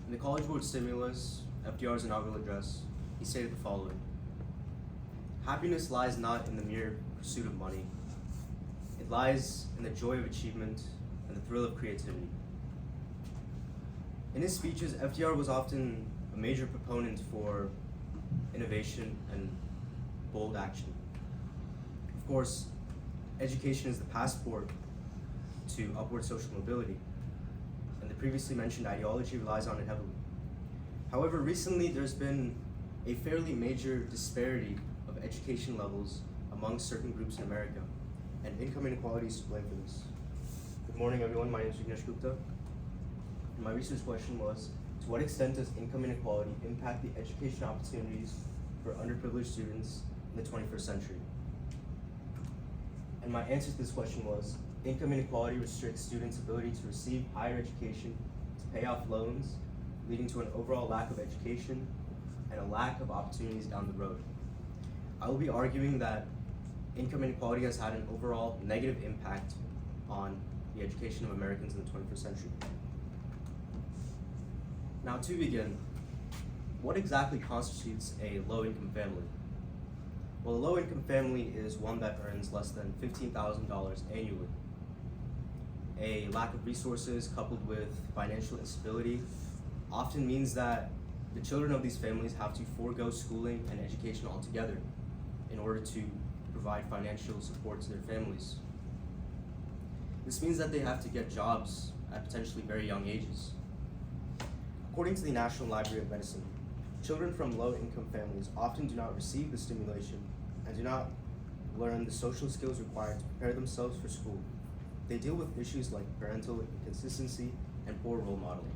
In the College Board stimulus, FDR's inaugural address, he stated the following: "Happiness lies not in the mere pursuit of money. It lies in the joy of achievement and the thrill of creativity." In his speeches, FDR was often a major proponent for innovation and bold action. Of course, education is the passport to upward social mobility, and the previously mentioned ideology relies on it heavily. However, recently there's been a fairly major disparity of education levels among certain groups in America, and income inequality is to blame for this. Good morning, everyone. My name is Vignesh Gupta. And my research question was, to what extent does income inequality impact the education opportunities for underprivileged students in the 21st century? And my answer to this question was, income inequality restricts students' ability to receive higher education, to pay off loans, leading to an overall lack of education and a lack of opportunities down the road. I will be arguing that income inequality has had an overall negative impact on the education of Americans in the 21st century. Now, to begin, what exactly constitutes a low-income family? Well, a low-income family is one that earns less than $15,000 annually. A lack of resources coupled with financial instability often means that the children of these families have to forego schooling and education altogether in order to provide financial support to their families. This means that they have to get jobs at potentially very young ages. According to the National Library of Medicine, children from low-income families often do not receive the stimulation and do not learn the social skills required to prepare themselves for school. They deal with issues like parental inconsistency and poor role modeling.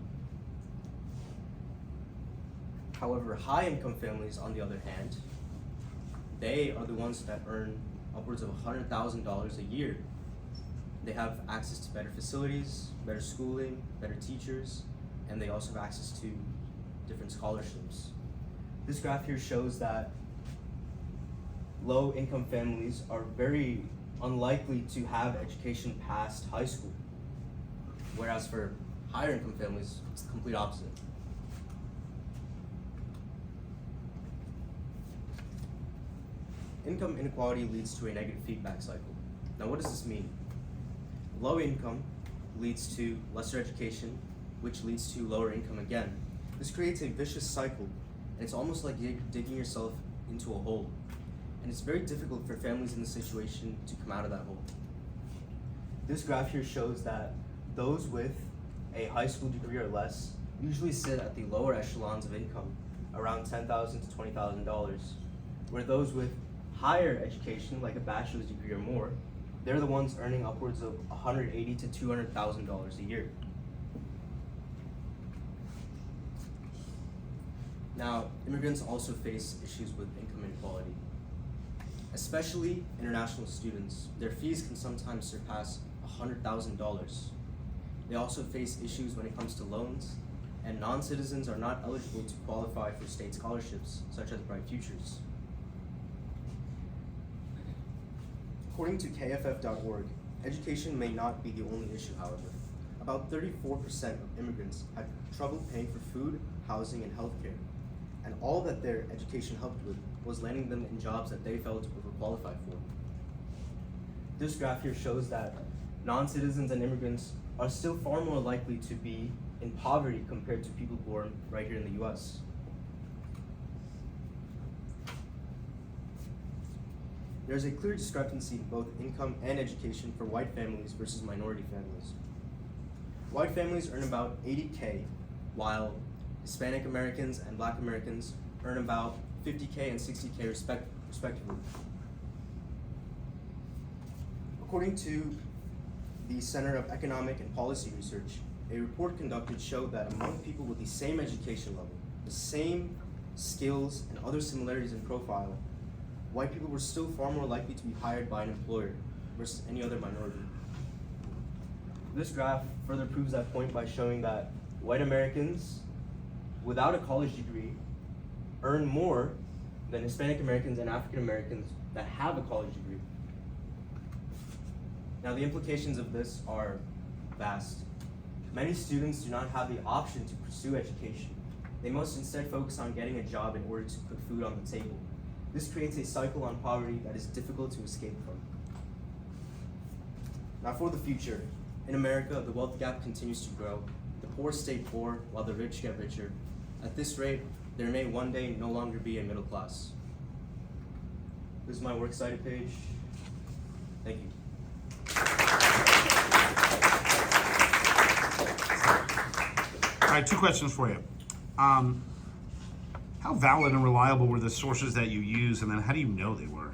However, high-income families, on the other hand, they are the ones that earn upwards of $100,000 a year. They have access to better facilities, better schooling, better teachers, and they also have access to different scholarships. This graph here shows that low-income families are very unlikely to have education past high school, whereas for higher-income families, it's the complete opposite. Income inequality leads to a negative feedback cycle. Now, what does this mean? Low income leads to lesser education, which leads to lower income again. This creates a vicious cycle, and it's almost like digging yourself into a hole. And it's very difficult for families in this situation to come out of that hole. This graph here shows that those with a high school degree or less usually sit at the lower echelons of income, around $10,000 to $20,000, where those with higher education, like a bachelor's degree or more, they're the ones earning upwards of $180,000 to $200,000 a year. Now, immigrants also face issues with income inequality. Especially international students, their fees can sometimes surpass $100,000. They also face issues when it comes to loans, and non-citizens are not eligible to qualify for state scholarships, such as Bright Futures. According to KFF.org, education may not be the only issue, however. About 34% of immigrants had trouble paying for food, housing, and healthcare, and all that their education helped with was landing them in jobs that they felt overqualified for. This graph here shows that non-citizens and immigrants are still far more likely to be in poverty compared to people born right here in the US. There's a clear discrepancy in both income and education for white families versus minority families. White families earn about $80K, while Hispanic Americans and Black Americans earn about $50K and $60K respectively. According to the Center of Economic and Policy Research, a report conducted showed that among people with the same education level, the same skills and other similarities in profile, white people were still far more likely to be hired by an employer versus any other minority. This graph further proves that point by showing that white Americans without a college degree earn more than Hispanic Americans and African Americans that have a college degree. Now, the implications of this are vast. Many students do not have the option to pursue education. They must instead focus on getting a job in order to put food on the table. This creates a cycle on poverty that is difficult to escape from. Now for the future. In America, the wealth gap continues to grow. The poor stay poor while the rich get richer. At this rate, there may one day no longer be a middle class. This is my works cited page. Thank you. All right, 2 questions for you. How valid and reliable were the sources that you used, and then how do you know they were?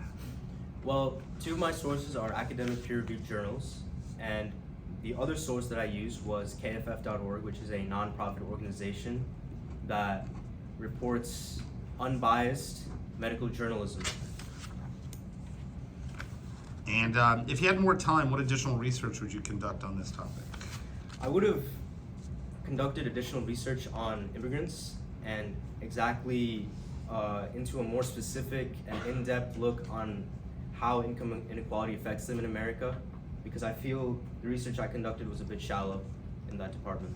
Well, 2 of my sources are academic peer-reviewed journals, and the other source that I used was kff.org, which is a nonprofit organization that reports unbiased medical journalism. And if you had more time, what additional research would you conduct on this topic? I would have conducted additional research on immigrants and exactly into a more specific and in-depth look on how income inequality affects them in America, because I feel the research I conducted was a bit shallow in that department.